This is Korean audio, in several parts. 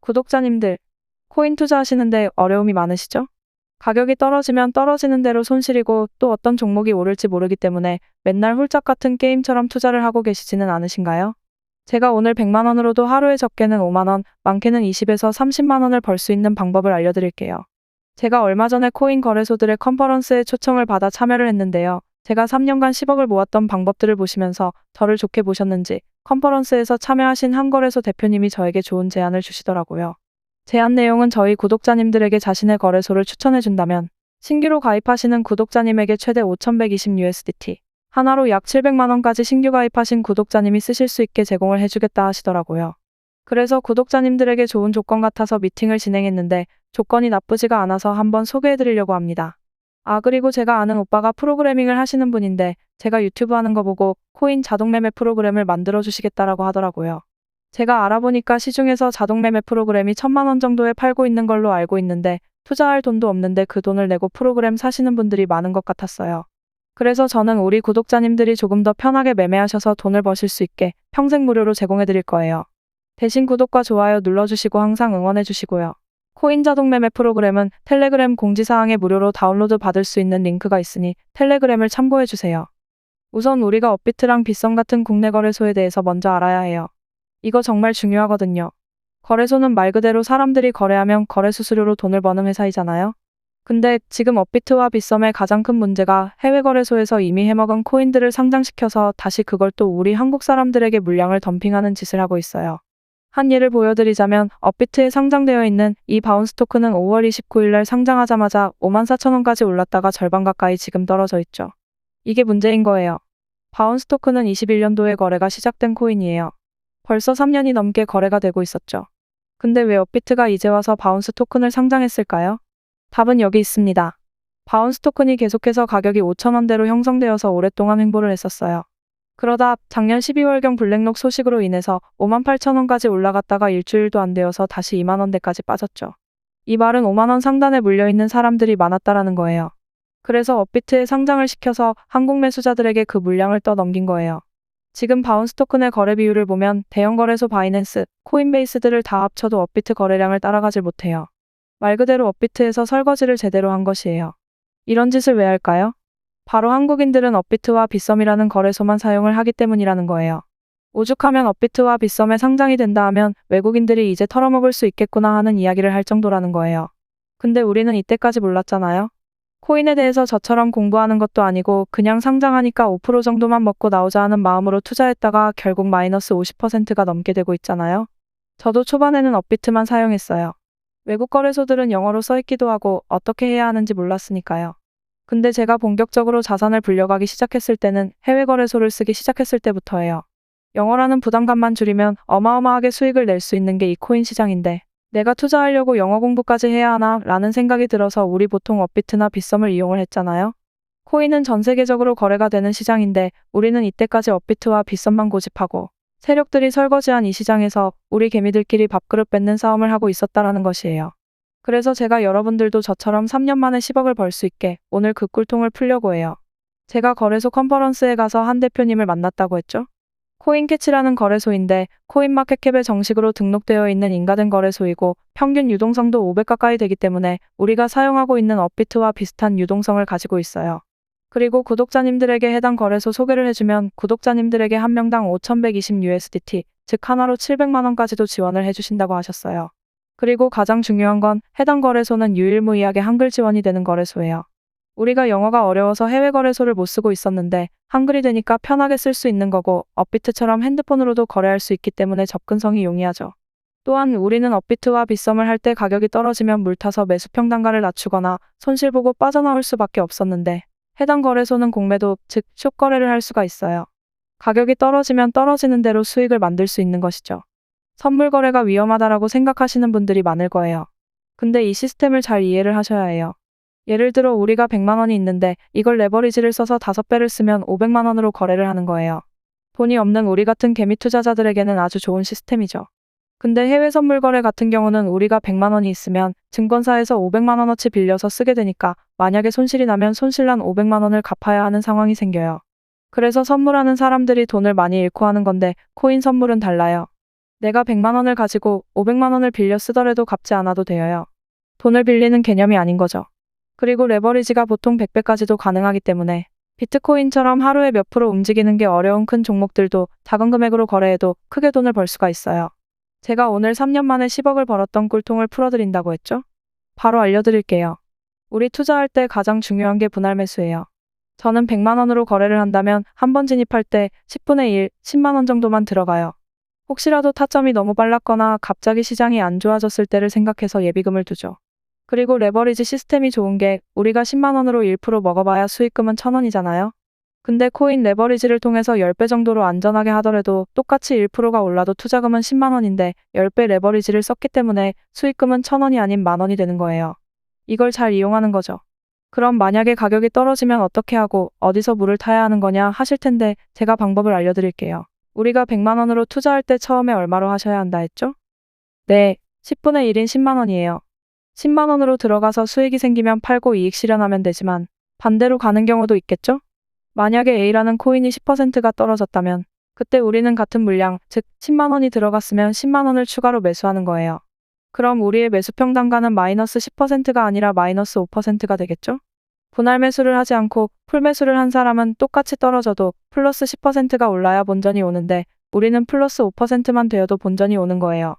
구독자님들, 코인 투자하시는데 어려움이 많으시죠? 가격이 떨어지면 떨어지는 대로 손실이고 또 어떤 종목이 오를지 모르기 때문에 맨날 홀짝 같은 게임처럼 투자를 하고 계시지는 않으신가요? 제가 오늘 100만 원으로도 하루에 적게는 5만 원, 많게는 20에서 30만 원을 벌 수 있는 방법을 알려드릴게요. 제가 얼마 전에 코인 거래소들의 컨퍼런스에 초청을 받아 참여를 했는데요. 제가 3년간 10억을 모았던 방법들을 보시면서 저를 좋게 보셨는지 컨퍼런스에서 참여하신 한 거래소 대표님이 저에게 좋은 제안을 주시더라고요. 제안 내용은 저희 구독자님들에게 자신의 거래소를 추천해준다면 신규로 가입하시는 구독자님에게 최대 5,120USDT, 하나로 약 700만 원까지 신규 가입하신 구독자님이 쓰실 수 있게 제공을 해주겠다 하시더라고요. 그래서 구독자님들에게 좋은 조건 같아서 미팅을 진행했는데 조건이 나쁘지가 않아서 한번 소개해드리려고 합니다. 그리고 제가 아는 오빠가 프로그래밍을 하시는 분인데 제가 유튜브 하는 거 보고 코인 자동매매 프로그램을 만들어 주시겠다라고 하더라고요. 제가 알아보니까 시중에서 자동매매 프로그램이 1,000만 원 정도에 팔고 있는 걸로 알고 있는데 투자할 돈도 없는데 그 돈을 내고 프로그램 사시는 분들이 많은 것 같았어요. 그래서 저는 우리 구독자님들이 조금 더 편하게 매매하셔서 돈을 버실 수 있게 평생 무료로 제공해 드릴 거예요. 대신 구독과 좋아요 눌러주시고 항상 응원해 주시고요. 코인 자동매매 프로그램은 텔레그램 공지사항에 무료로 다운로드 받을 수 있는 링크가 있으니 텔레그램을 참고해 주세요. 우선 우리가 업비트랑 빗썸 같은 국내 거래소에 대해서 먼저 알아야 해요. 이거 정말 중요하거든요. 거래소는 말 그대로 사람들이 거래하면 거래 수수료로 돈을 버는 회사이잖아요. 근데 지금 업비트와 빗썸의 가장 큰 문제가 해외 거래소에서 이미 해먹은 코인들을 상장시켜서 다시 그걸 또 우리 한국 사람들에게 물량을 덤핑하는 짓을 하고 있어요. 한 예를 보여드리자면 업비트에 상장되어 있는 이 바운스 토큰은 5월 29일 날 상장하자마자 54,000원까지 올랐다가 절반 가까이 지금 떨어져 있죠. 이게 문제인 거예요. 바운스 토큰은 21년도에 거래가 시작된 코인이에요. 벌써 3년이 넘게 거래가 되고 있었죠. 근데 왜 업비트가 이제 와서 바운스 토큰을 상장했을까요? 답은 여기 있습니다. 바운스 토큰이 계속해서 가격이 5,000원대로 형성되어서 오랫동안 횡보를 했었어요. 그러다 작년 12월경 블랙록 소식으로 인해서 58,000원까지 올라갔다가 일주일도 안 되어서 다시 2만 원대까지 빠졌죠. 이 말은 5만 원 상단에 물려있는 사람들이 많았다라는 거예요. 그래서 업비트에 상장을 시켜서 한국 매수자들에게 그 물량을 떠넘긴 거예요. 지금 바운스 토큰의 거래 비율을 보면 대형 거래소 바이낸스, 코인베이스들을 다 합쳐도 업비트 거래량을 따라가질 못해요. 말 그대로 업비트에서 설거지를 제대로 한 것이에요. 이런 짓을 왜 할까요? 바로 한국인들은 업비트와 빗썸이라는 거래소만 사용을 하기 때문이라는 거예요. 오죽하면 업비트와 빗썸에 상장이 된다 하면 외국인들이 이제 털어먹을 수 있겠구나 하는 이야기를 할 정도라는 거예요. 근데 우리는 이때까지 몰랐잖아요. 코인에 대해서 저처럼 공부하는 것도 아니고 그냥 상장하니까 5% 정도만 먹고 나오자 하는 마음으로 투자했다가 결국 마이너스 50%가 넘게 되고 있잖아요. 저도 초반에는 업비트만 사용했어요. 외국 거래소들은 영어로 써있기도 하고 어떻게 해야 하는지 몰랐으니까요. 근데 제가 본격적으로 자산을 불려가기 시작했을 때는 해외 거래소를 쓰기 시작했을 때부터예요. 영어라는 부담감만 줄이면 어마어마하게 수익을 낼 수 있는 게 이 코인 시장인데 내가 투자하려고 영어 공부까지 해야 하나 라는 생각이 들어서 우리 보통 업비트나 빗썸을 이용을 했잖아요. 코인은 전 세계적으로 거래가 되는 시장인데 우리는 이때까지 업비트와 빗썸만 고집하고 세력들이 설거지한 이 시장에서 우리 개미들끼리 밥그릇 뺏는 싸움을 하고 있었다라는 것이에요. 그래서 제가 여러분들도 저처럼 3년 만에 10억을 벌 수 있게 오늘 그 꿀통을 풀려고 해요. 제가 거래소 컨퍼런스에 가서 한 대표님을 만났다고 했죠? 코인캐치라는 거래소인데 코인마켓캡에 정식으로 등록되어 있는 인가된 거래소이고 평균 유동성도 500 가까이 되기 때문에 우리가 사용하고 있는 업비트와 비슷한 유동성을 가지고 있어요. 그리고 구독자님들에게 해당 거래소 소개를 해주면 구독자님들에게 한 명당 5,120USDT, 즉 하나로 700만 원까지도 지원을 해주신다고 하셨어요. 그리고 가장 중요한 건 해당 거래소는 유일무이하게 한글 지원이 되는 거래소예요. 우리가 영어가 어려워서 해외 거래소를 못 쓰고 있었는데 한글이 되니까 편하게 쓸 수 있는 거고 업비트처럼 핸드폰으로도 거래할 수 있기 때문에 접근성이 용이하죠. 또한 우리는 업비트와 빗썸을 할 때 가격이 떨어지면 물타서 매수 평단가를 낮추거나 손실 보고 빠져나올 수밖에 없었는데 해당 거래소는 공매도, 즉 숏거래를 할 수가 있어요. 가격이 떨어지면 떨어지는 대로 수익을 만들 수 있는 것이죠. 선물 거래가 위험하다라고 생각하시는 분들이 많을 거예요. 근데 이 시스템을 잘 이해를 하셔야 해요. 예를 들어 우리가 100만 원이 있는데 이걸 레버리지를 써서 5배를 쓰면 500만 원으로 거래를 하는 거예요. 돈이 없는 우리 같은 개미 투자자들에게는 아주 좋은 시스템이죠. 근데 해외 선물 거래 같은 경우는 우리가 100만 원이 있으면 증권사에서 500만 원어치 빌려서 쓰게 되니까 만약에 손실이 나면 손실난 500만 원을 갚아야 하는 상황이 생겨요. 그래서 선물하는 사람들이 돈을 많이 잃고 하는 건데 코인 선물은 달라요. 내가 100만 원을 가지고 500만 원을 빌려 쓰더라도 갚지 않아도 되어요. 돈을 빌리는 개념이 아닌 거죠. 그리고 레버리지가 보통 100배까지도 가능하기 때문에 비트코인처럼 하루에 몇 프로 움직이는 게 어려운 큰 종목들도 작은 금액으로 거래해도 크게 돈을 벌 수가 있어요. 제가 오늘 3년 만에 10억을 벌었던 꿀통을 풀어드린다고 했죠? 바로 알려드릴게요. 우리 투자할 때 가장 중요한 게 분할 매수예요. 저는 100만 원으로 거래를 한다면 한 번 진입할 때 10분의 1, 10만 원 정도만 들어가요. 혹시라도 타점이 너무 빨랐거나 갑자기 시장이 안 좋아졌을 때를 생각해서 예비금을 두죠. 그리고 레버리지 시스템이 좋은 게 우리가 10만 원으로 1% 먹어봐야 수익금은 1,000원이잖아요. 근데 코인 레버리지를 통해서 10배 정도로 안전하게 하더라도 똑같이 1%가 올라도 투자금은 10만 원인데 10배 레버리지를 썼기 때문에 수익금은 1,000원이 아닌 만원이 되는 거예요. 이걸 잘 이용하는 거죠. 그럼 만약에 가격이 떨어지면 어떻게 하고 어디서 물을 타야 하는 거냐 하실 텐데 제가 방법을 알려드릴게요. 우리가 100만 원으로 투자할 때 처음에 얼마로 하셔야 한다 했죠? 네, 10분의 1인 10만 원이에요. 10만 원으로 들어가서 수익이 생기면 팔고 이익 실현하면 되지만 반대로 가는 경우도 있겠죠? 만약에 A라는 코인이 10%가 떨어졌다면 그때 우리는 같은 물량, 즉 10만 원이 들어갔으면 10만 원을 추가로 매수하는 거예요. 그럼 우리의 매수평 단가는 마이너스 10%가 아니라 마이너스 5%가 되겠죠? 분할 매수를 하지 않고 풀 매수를 한 사람은 똑같이 떨어져도 플러스 10%가 올라야 본전이 오는데 우리는 플러스 5%만 되어도 본전이 오는 거예요.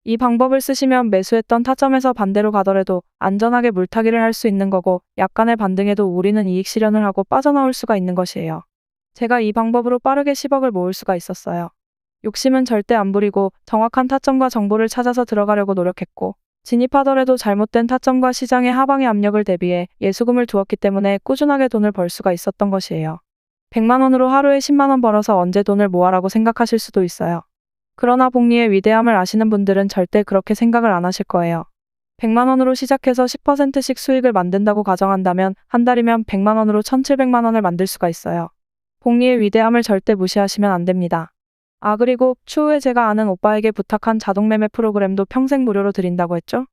이 방법을 쓰시면 매수했던 타점에서 반대로 가더라도 안전하게 물타기를 할 수 있는 거고 약간의 반등에도 우리는 이익 실현을 하고 빠져나올 수가 있는 것이에요. 제가 이 방법으로 빠르게 10억을 모을 수가 있었어요. 욕심은 절대 안 부리고 정확한 타점과 정보를 찾아서 들어가려고 노력했고 진입하더라도 잘못된 타점과 시장의 하방의 압력을 대비해 예수금을 두었기 때문에 꾸준하게 돈을 벌 수가 있었던 것이에요. 100만 원으로 하루에 10만 원 벌어서 언제 돈을 모아라고 생각하실 수도 있어요. 그러나 복리의 위대함을 아시는 분들은 절대 그렇게 생각을 안 하실 거예요. 100만 원으로 시작해서 10%씩 수익을 만든다고 가정한다면 한 달이면 100만 원으로 1,700만 원을 만들 수가 있어요. 복리의 위대함을 절대 무시하시면 안 됩니다. 아 그리고 추후에 제가 아는 오빠에게 부탁한 자동매매 프로그램도 평생 무료로 드린다고 했죠?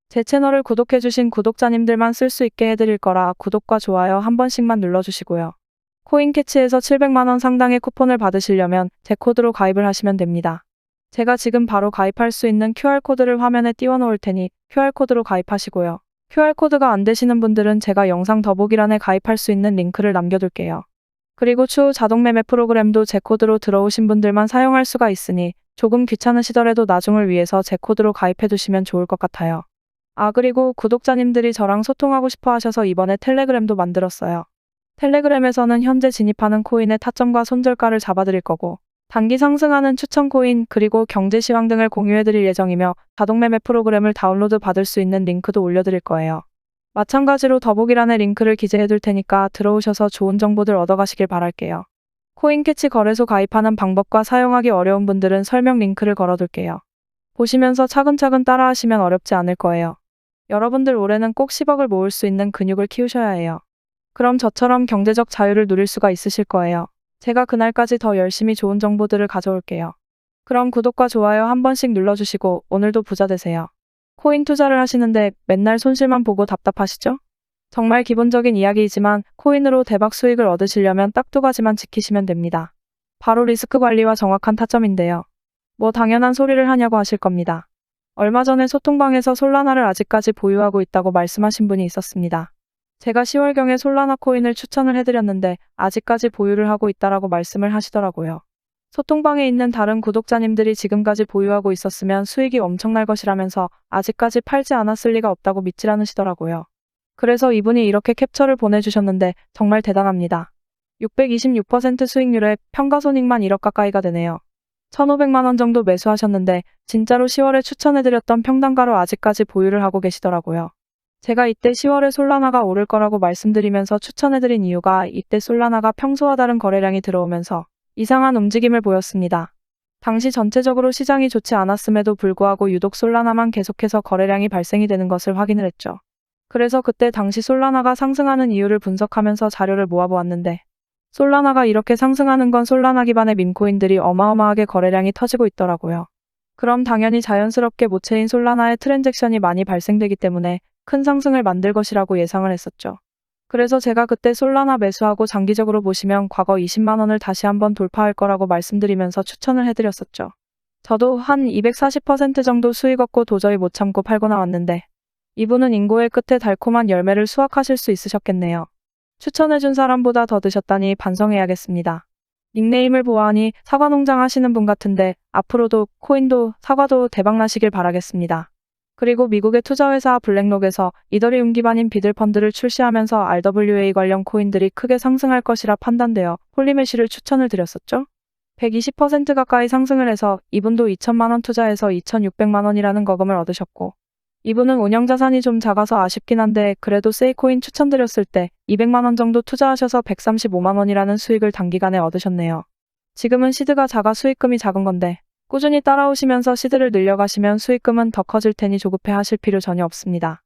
제 채널을 구독해주신 구독자님들만 쓸 수 있게 해드릴 거라 구독과 좋아요 한 번씩만 눌러주시고요. 코인캐치에서 700만 원 상당의 쿠폰을 받으시려면 제 코드로 가입을 하시면 됩니다. 제가 지금 바로 가입할 수 있는 QR코드를 화면에 띄워 놓을 테니 QR코드로 가입하시고요. QR코드가 안 되시는 분들은 제가 영상 더보기란에 가입할 수 있는 링크를 남겨둘게요. 그리고 추후 자동매매 프로그램도 제 코드로 들어오신 분들만 사용할 수가 있으니 조금 귀찮으시더라도 나중을 위해서 제 코드로 가입해 두시면 좋을 것 같아요. 아 그리고 구독자님들이 저랑 소통하고 싶어 하셔서 이번에 텔레그램도 만들었어요. 텔레그램에서는 현재 진입하는 코인의 타점과 손절가를 잡아드릴 거고 단기 상승하는 추천 코인 그리고 경제 시황 등을 공유해드릴 예정이며 자동매매 프로그램을 다운로드 받을 수 있는 링크도 올려드릴 거예요. 마찬가지로 더보기란에 링크를 기재해둘 테니까 들어오셔서 좋은 정보들 얻어가시길 바랄게요. 코인캐치 거래소 가입하는 방법과 사용하기 어려운 분들은 설명 링크를 걸어둘게요. 보시면서 차근차근 따라하시면 어렵지 않을 거예요. 여러분들 올해는 꼭 10억을 모을 수 있는 근육을 키우셔야 해요. 그럼 저처럼 경제적 자유를 누릴 수가 있으실 거예요. 제가 그날까지 더 열심히 좋은 정보들을 가져올게요. 그럼 구독과 좋아요 한 번씩 눌러주시고 오늘도 부자 되세요. 코인 투자를 하시는데 맨날 손실만 보고 답답하시죠? 정말 기본적인 이야기이지만 코인으로 대박 수익을 얻으시려면 딱 두 가지만 지키시면 됩니다. 바로 리스크 관리와 정확한 타점인데요. 뭐 당연한 소리를 하냐고 하실 겁니다. 얼마 전에 소통방에서 솔라나를 아직까지 보유하고 있다고 말씀하신 분이 있었습니다. 제가 10월경에 솔라나 코인을 추천을 해드렸는데 아직까지 보유를 하고 있다라고 말씀을 하시더라고요. 소통방에 있는 다른 구독자님들이 지금까지 보유하고 있었으면 수익이 엄청날 것이라면서 아직까지 팔지 않았을 리가 없다고 믿질 않으시더라고요. 그래서 이분이 이렇게 캡처를 보내주셨는데 정말 대단합니다. 626% 수익률에 평가손익만 1억 가까이가 되네요. 1,500만 원 정도 매수하셨는데 진짜로 10월에 추천해드렸던 평단가로 아직까지 보유를 하고 계시더라고요. 제가 이때 10월에 솔라나가 오를 거라고 말씀드리면서 추천해드린 이유가 이때 솔라나가 평소와 다른 거래량이 들어오면서 이상한 움직임을 보였습니다. 당시 전체적으로 시장이 좋지 않았음에도 불구하고 유독 솔라나만 계속해서 거래량이 발생이 되는 것을 확인을 했죠. 그래서 그때 당시 솔라나가 상승하는 이유를 분석하면서 자료를 모아보았는데 솔라나가 이렇게 상승하는 건 솔라나 기반의 밈코인들이 어마어마하게 거래량이 터지고 있더라고요. 그럼 당연히 자연스럽게 모체인 솔라나의 트랜잭션이 많이 발생되기 때문에 큰 상승을 만들 것이라고 예상을 했었죠. 그래서 제가 그때 솔라나 매수하고 장기적으로 보시면 과거 20만 원을 다시 한번 돌파할 거라고 말씀드리면서 추천을 해드렸었죠. 저도 한 240% 정도 수익 얻고 도저히 못 참고 팔고 나왔는데 이분은 인고의 끝에 달콤한 열매를 수확하실 수 있으셨겠네요. 추천해준 사람보다 더 드셨다니 반성해야겠습니다. 닉네임을 보아하니 사과농장 하시는 분 같은데 앞으로도 코인도 사과도 대박나시길 바라겠습니다. 그리고 미국의 투자회사 블랙록에서 이더리움 기반인 비들펀드를 출시하면서 RWA 관련 코인들이 크게 상승할 것이라 판단되어 홀리메쉬를 추천을 드렸었죠. 120% 가까이 상승을 해서 이분도 2천만 원 투자해서 2,600만 원이라는 거금을 얻으셨고 이분은 운영자산이 좀 작아서 아쉽긴 한데 그래도 세이코인 추천드렸을 때 200만 원 정도 투자하셔서 135만 원이라는 수익을 단기간에 얻으셨네요. 지금은 시드가 작아 수익금이 작은 건데 꾸준히 따라오시면서 시드를 늘려가시면 수익금은 더 커질 테니 조급해 하실 필요 전혀 없습니다.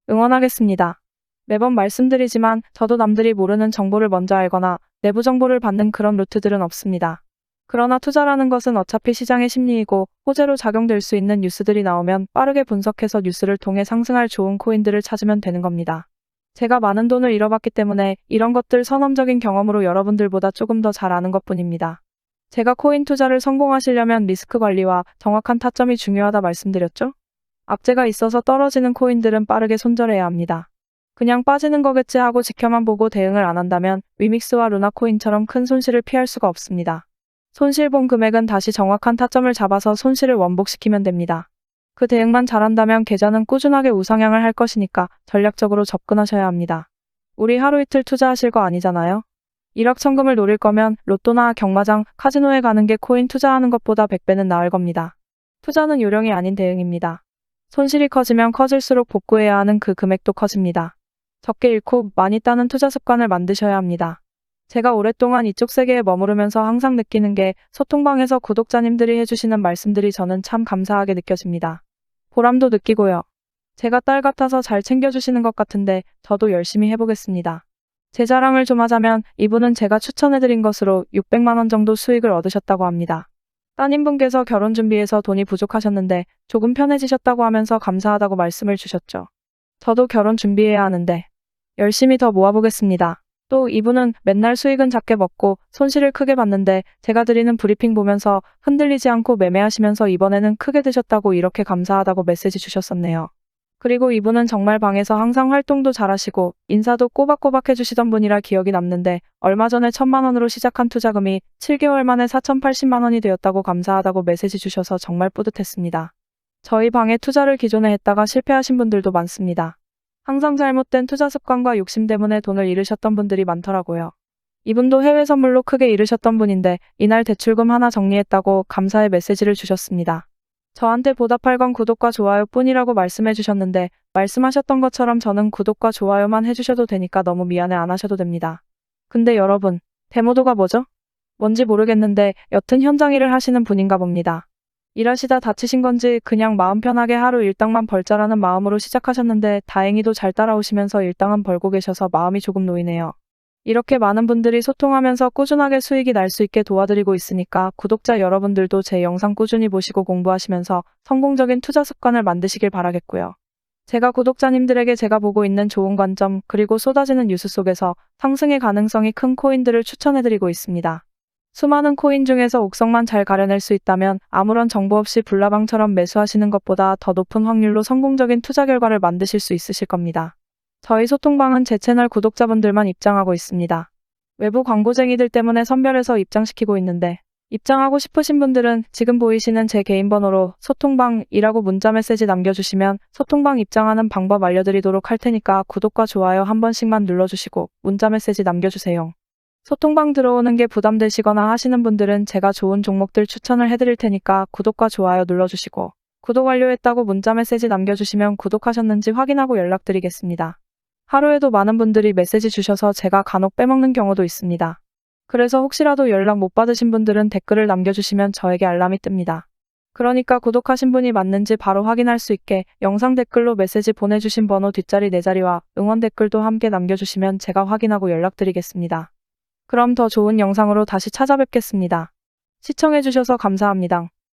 응원하겠습니다. 매번 말씀드리지만 저도 남들이 모르는 정보를 먼저 알거나 내부 정보를 받는 그런 루트들은 없습니다. 그러나 투자라는 것은 어차피 시장의 심리이고 호재로 작용될 수 있는 뉴스들이 나오면 빠르게 분석해서 뉴스를 통해 상승할 좋은 코인들을 찾으면 되는 겁니다. 제가 많은 돈을 잃어봤기 때문에 이런 것들 선험적인 경험으로 여러분들보다 조금 더 잘 아는 것뿐입니다. 제가 코인 투자를 성공하시려면 리스크 관리와 정확한 타점이 중요하다 말씀드렸죠? 악재가 있어서 떨어지는 코인들은 빠르게 손절해야 합니다. 그냥 빠지는 거겠지 하고 지켜만 보고 대응을 안 한다면 위믹스와 루나코인처럼 큰 손실을 피할 수가 없습니다. 손실 본 금액은 다시 정확한 타점을 잡아서 손실을 원복시키면 됩니다. 그 대응만 잘한다면 계좌는 꾸준하게 우상향을 할 것이니까 전략적으로 접근하셔야 합니다. 우리 하루 이틀 투자하실 거 아니잖아요? 일확천금을 노릴 거면 로또나 경마장, 카지노에 가는 게 코인 투자하는 것보다 100배는 나을 겁니다. 투자는 요령이 아닌 대응입니다. 손실이 커지면 커질수록 복구해야 하는 그 금액도 커집니다. 적게 잃고 많이 따는 투자 습관을 만드셔야 합니다. 제가 오랫동안 이쪽 세계에 머무르면서 항상 느끼는 게 소통방에서 구독자님들이 해주시는 말씀들이 저는 참 감사하게 느껴집니다. 보람도 느끼고요. 제가 딸 같아서 잘 챙겨주시는 것 같은데 저도 열심히 해보겠습니다. 제 자랑을 좀 하자면 이분은 제가 추천해드린 것으로 600만 원 정도 수익을 얻으셨다고 합니다. 따님분께서 결혼 준비해서 돈이 부족하셨는데 조금 편해지셨다고 하면서 감사하다고 말씀을 주셨죠. 저도 결혼 준비해야 하는데 열심히 더 모아보겠습니다. 또 이분은 맨날 수익은 작게 먹고 손실을 크게 봤는데 제가 드리는 브리핑 보면서 흔들리지 않고 매매하시면서 이번에는 크게 드셨다고 이렇게 감사하다고 메시지 주셨었네요. 그리고 이분은 정말 방에서 항상 활동도 잘하시고 인사도 꼬박꼬박 해주시던 분이라 기억이 남는데 얼마 전에 1,000만 원으로 시작한 투자금이 7개월 만에 4,080만 원이 되었다고 감사하다고 메시지 주셔서 정말 뿌듯했습니다. 저희 방에 투자를 기존에 했다가 실패하신 분들도 많습니다. 항상 잘못된 투자 습관과 욕심 때문에 돈을 잃으셨던 분들이 많더라고요. 이분도 해외 선물로 크게 잃으셨던 분인데 이날 대출금 하나 정리했다고 감사의 메시지를 주셨습니다. 저한테 보답할 건 구독과 좋아요 뿐이라고 말씀해 주셨는데 말씀하셨던 것처럼 저는 구독과 좋아요만 해주셔도 되니까 너무 미안해 안 하셔도 됩니다. 근데 여러분, 데모도가 뭐죠? 뭔지 모르겠는데 여튼 현장 일을 하시는 분인가 봅니다. 일하시다 다치신 건지 그냥 마음 편하게 하루 일당만 벌자라는 마음으로 시작하셨는데 다행히도 잘 따라오시면서 일당은 벌고 계셔서 마음이 조금 놓이네요. 이렇게 많은 분들이 소통하면서 꾸준하게 수익이 날 수 있게 도와드리고 있으니까 구독자 여러분들도 제 영상 꾸준히 보시고 공부하시면서 성공적인 투자 습관을 만드시길 바라겠고요. 제가 구독자님들에게 제가 보고 있는 좋은 관점 그리고 쏟아지는 뉴스 속에서 상승의 가능성이 큰 코인들을 추천해드리고 있습니다. 수많은 코인 중에서 옥석만 잘 가려낼 수 있다면 아무런 정보 없이 불나방처럼 매수하시는 것보다 더 높은 확률로 성공적인 투자 결과를 만드실 수 있으실 겁니다. 저희 소통방은 제 채널 구독자분들만 입장하고 있습니다. 외부 광고쟁이들 때문에 선별해서 입장시키고 있는데 입장하고 싶으신 분들은 지금 보이시는 제 개인 번호로 소통방이라고 문자 메시지 남겨주시면 소통방 입장하는 방법 알려드리도록 할 테니까 구독과 좋아요 한 번씩만 눌러주시고 문자 메시지 남겨주세요. 소통방 들어오는 게 부담되시거나 하시는 분들은 제가 좋은 종목들 추천을 해드릴 테니까 구독과 좋아요 눌러주시고 구독 완료했다고 문자 메시지 남겨주시면 구독하셨는지 확인하고 연락드리겠습니다. 하루에도 많은 분들이 메시지 주셔서 제가 간혹 빼먹는 경우도 있습니다. 그래서 혹시라도 연락 못 받으신 분들은 댓글을 남겨주시면 저에게 알람이 뜹니다. 그러니까 구독하신 분이 맞는지 바로 확인할 수 있게 영상 댓글로 메시지 보내주신 번호 뒷자리 4자리와 응원 댓글도 함께 남겨주시면 제가 확인하고 연락드리겠습니다. 그럼 더 좋은 영상으로 다시 찾아뵙겠습니다. 시청해주셔서 감사합니다.